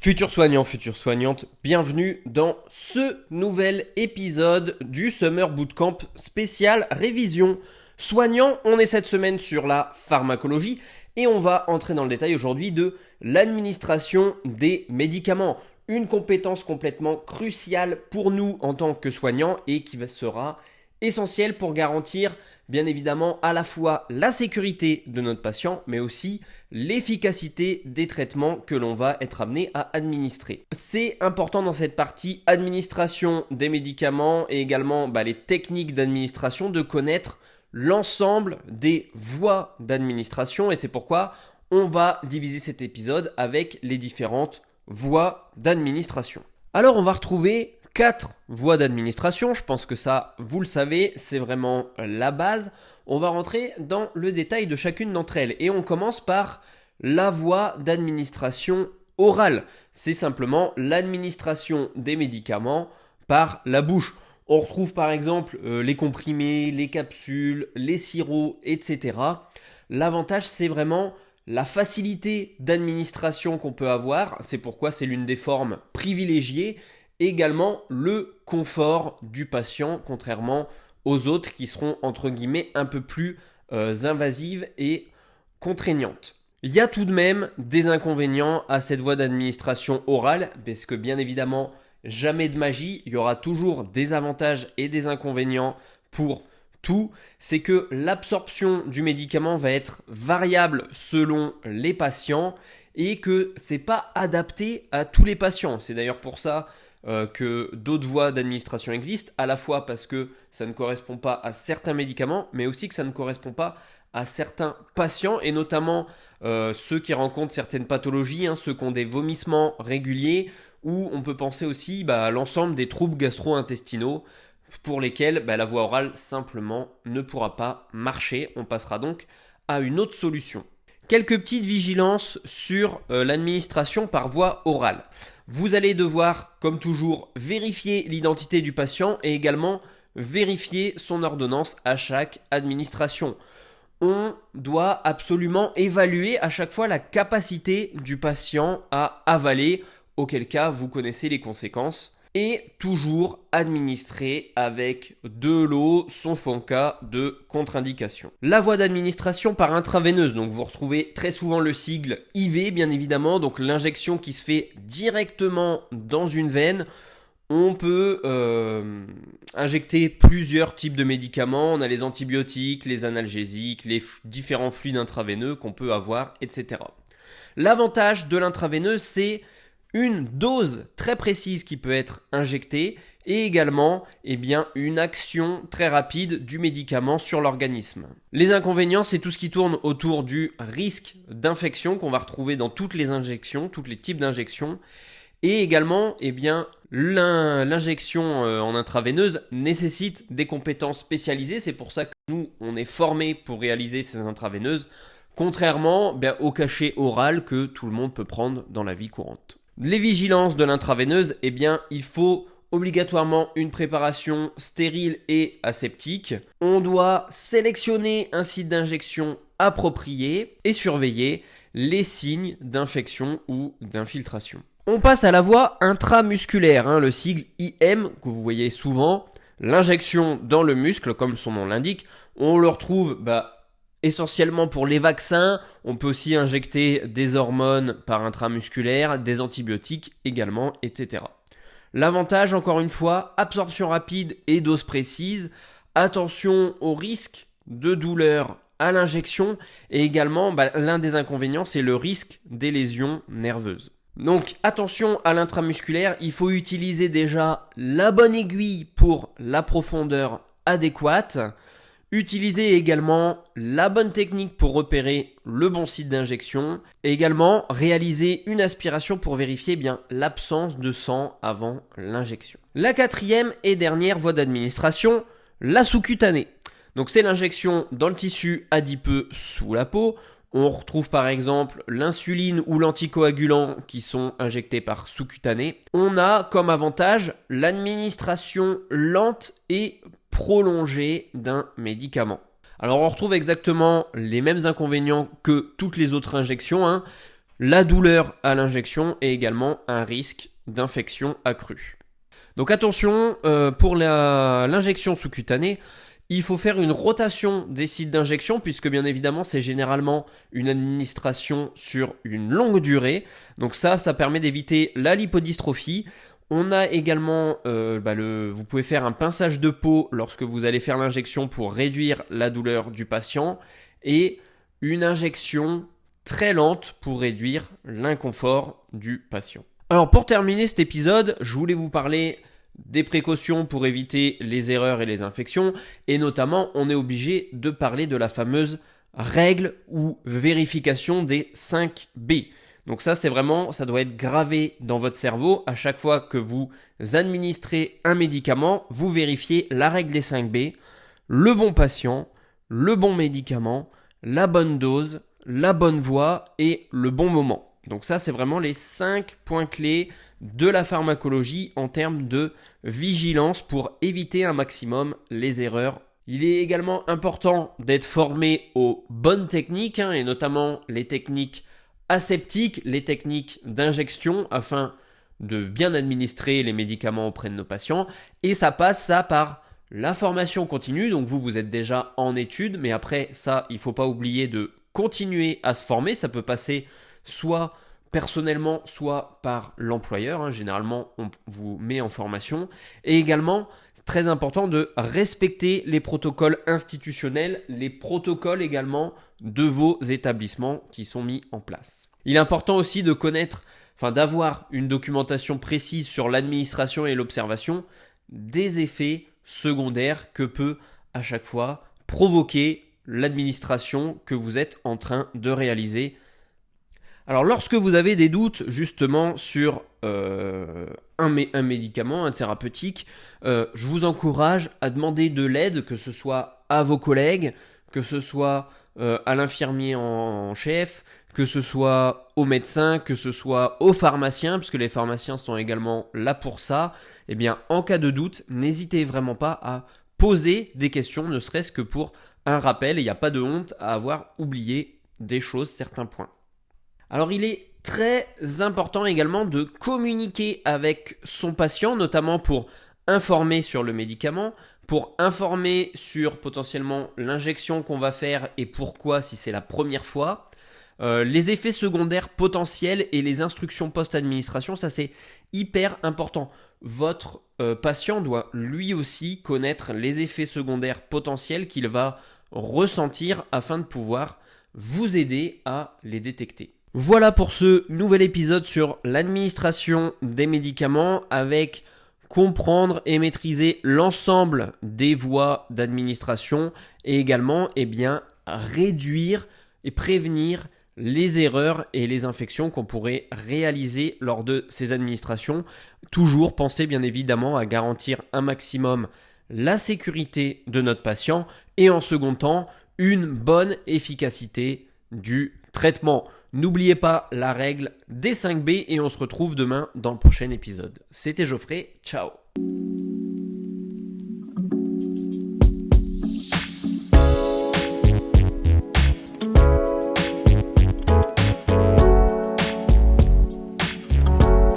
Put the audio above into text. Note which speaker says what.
Speaker 1: Futurs soignants, futures soignantes, bienvenue dans ce nouvel épisode du Summer Bootcamp spécial révision. Soignants, on est cette semaine sur la pharmacologie et on va entrer dans le détail aujourd'hui de l'administration des médicaments. Une compétence complètement cruciale pour nous en tant que soignants et qui sera essentielle pour garantir bien évidemment à la fois la sécurité de notre patient mais aussi l'efficacité des traitements que l'on va être amené à administrer. C'est important dans cette partie administration des médicaments et également les techniques d'administration de connaître l'ensemble des voies d'administration et c'est pourquoi on va diviser cet épisode avec les différentes voies d'administration. Alors on va retrouver 4 voies d'administration, je pense que ça, vous le savez, c'est vraiment la base. On va rentrer dans le détail de chacune d'entre elles et on commence par la voie d'administration orale. C'est simplement l'administration des médicaments par la bouche. On retrouve par exemple les comprimés, les capsules, les sirops, etc. L'avantage, c'est vraiment la facilité d'administration qu'on peut avoir. C'est pourquoi c'est l'une des formes privilégiées. Également le confort du patient, contrairement aux autres qui seront entre guillemets un peu plus invasives et contraignantes. Il y a tout de même des inconvénients à cette voie d'administration orale, parce que bien évidemment, jamais de magie, il y aura toujours des avantages et des inconvénients pour tout. C'est que l'absorption du médicament va être variable selon les patients et que c'est pas adapté à tous les patients. C'est d'ailleurs pour ça que d'autres voies d'administration existent, à la fois parce que ça ne correspond pas à certains médicaments, mais aussi que ça ne correspond pas à certains patients, et notamment ceux qui rencontrent certaines pathologies, ceux qui ont des vomissements réguliers, ou on peut penser aussi à l'ensemble des troubles gastro-intestinaux, pour lesquels la voie orale simplement ne pourra pas marcher. On passera donc à une autre solution. Quelques petites vigilances sur l'administration par voie orale. Vous allez devoir, comme toujours, vérifier l'identité du patient et également vérifier son ordonnance à chaque administration. On doit absolument évaluer à chaque fois la capacité du patient à avaler, auquel cas vous connaissez les conséquences. Et toujours administrer avec de l'eau, sauf en cas de contre-indication. La voie d'administration par intraveineuse, donc vous retrouvez très souvent le sigle IV bien évidemment, donc l'injection qui se fait directement dans une veine. On peut injecter plusieurs types de médicaments, on a les antibiotiques, les analgésiques, les différents fluides intraveineux qu'on peut avoir, etc. L'avantage de l'intraveineuse, c'est une dose très précise qui peut être injectée et également une action très rapide du médicament sur l'organisme. Les inconvénients, c'est tout ce qui tourne autour du risque d'infection qu'on va retrouver dans toutes les injections, tous les types d'injections. Et également, l'injection en intraveineuse nécessite des compétences spécialisées. C'est pour ça que nous, on est formés pour réaliser ces intraveineuses, contrairement au cachet oral que tout le monde peut prendre dans la vie courante. Les vigilances de l'intraveineuse, il faut obligatoirement une préparation stérile et aseptique. On doit sélectionner un site d'injection approprié et surveiller les signes d'infection ou d'infiltration. On passe à la voie intramusculaire, le sigle IM que vous voyez souvent. L'injection dans le muscle, comme son nom l'indique, on le retrouve essentiellement pour les vaccins. On peut aussi injecter des hormones par intramusculaire, des antibiotiques également, etc. L'avantage, encore une fois, absorption rapide et dose précise. Attention au risque de douleur à l'injection. Et également, l'un des inconvénients, c'est le risque des lésions nerveuses. Donc attention à l'intramusculaire, il faut utiliser déjà la bonne aiguille pour la profondeur adéquate. Utilisez également la bonne technique pour repérer le bon site d'injection et également réaliser une aspiration pour vérifier l'absence de sang avant l'injection. La quatrième et dernière voie d'administration, la sous-cutanée. Donc c'est l'injection dans le tissu adipeux sous la peau. On retrouve par exemple l'insuline ou l'anticoagulant qui sont injectés par sous-cutané. On a comme avantage l'administration lente et prolongée d'un médicament. Alors on retrouve exactement les mêmes inconvénients que toutes les autres injections. la douleur à l'injection et également un risque d'infection accrue. Donc attention, pour l'injection sous-cutanée, il faut faire une rotation des sites d'injection puisque bien évidemment c'est généralement une administration sur une longue durée. Donc ça permet d'éviter la lipodystrophie. On a également, vous pouvez faire un pinçage de peau lorsque vous allez faire l'injection pour réduire la douleur du patient et une injection très lente pour réduire l'inconfort du patient. Alors pour terminer cet épisode, je voulais vous parler des précautions pour éviter les erreurs et les infections et notamment on est obligé de parler de la fameuse règle ou vérification des 5 B. Donc ça doit être gravé dans votre cerveau. À chaque fois que vous administrez un médicament, vous vérifiez la règle des 5 B, le bon patient, le bon médicament, la bonne dose, la bonne voie et le bon moment. Donc ça, c'est vraiment les 5 points clés de la pharmacologie en termes de vigilance pour éviter un maximum les erreurs. Il est également important d'être formé aux bonnes techniques et notamment les techniques aseptiques, les techniques d'injection afin de bien administrer les médicaments auprès de nos patients. Et ça passe par la formation continue. Donc vous êtes déjà en études, mais après ça, il ne faut pas oublier de continuer à se former. Ça peut passer soit personnellement, soit par l'employeur. Généralement, on vous met en formation. Et également, c'est très important de respecter les protocoles institutionnels, les protocoles également de vos établissements qui sont mis en place. Il est important aussi de d'avoir une documentation précise sur l'administration et l'observation des effets secondaires que peut à chaque fois provoquer l'administration que vous êtes en train de réaliser. Alors lorsque vous avez des doutes justement sur un médicament, un thérapeutique, je vous encourage à demander de l'aide, que ce soit à vos collègues, que ce soit à l'infirmier en chef, que ce soit aux médecins, que ce soit aux pharmaciens, puisque les pharmaciens sont également là pour ça. Eh bien, en cas de doute, n'hésitez vraiment pas à poser des questions, ne serait-ce que pour un rappel. Il n'y a pas de honte à avoir oublié des choses, certains points. Alors, il est très important également de communiquer avec son patient, notamment pour informer sur le médicament, pour informer sur potentiellement l'injection qu'on va faire et pourquoi si c'est la première fois, les effets secondaires potentiels et les instructions post-administration, ça c'est hyper important. Votre patient doit lui aussi connaître les effets secondaires potentiels qu'il va ressentir afin de pouvoir vous aider à les détecter. Voilà pour ce nouvel épisode sur l'administration des médicaments avec comprendre et maîtriser l'ensemble des voies d'administration et également réduire et prévenir les erreurs et les infections qu'on pourrait réaliser lors de ces administrations. Toujours penser bien évidemment à garantir un maximum la sécurité de notre patient et en second temps une bonne efficacité du traitement. N'oubliez pas la règle des 5 B et on se retrouve demain dans le prochain épisode. C'était Geoffrey, ciao.